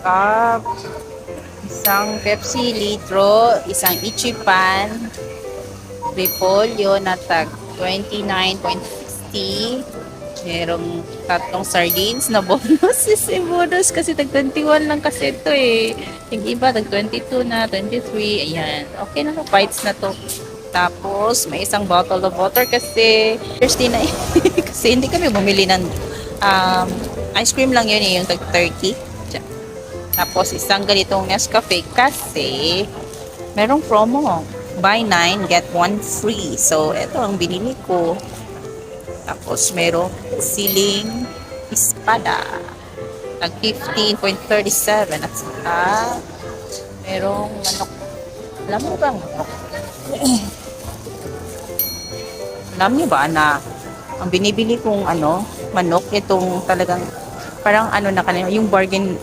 Cup, isang Pepsi litro, isang Ichipan, repolyo na tag 29.60. Merong tatlong sardines na bonus. Sisi bonus kasi tag 21 lang kasi ito eh. Yung iba tag 22 na, 23. Ayan. Okay na to. Bites na to. Tapos may isang bottle of water kasi thirsty na eh. Kasi hindi kami bumili ng ice cream lang yun eh. Yung tag 30. Tapos isang ganitong Nescafe kasi merong promo. Buy 9, get 1 free. So, ito ang binili ko. Tapos, merong siling espada. Nag 15.37. At saka, merong manok. Alam mo ba manok? Alam niyo ba na ang binibili kong manok, itong talagang parang ano na kanina, yung bargain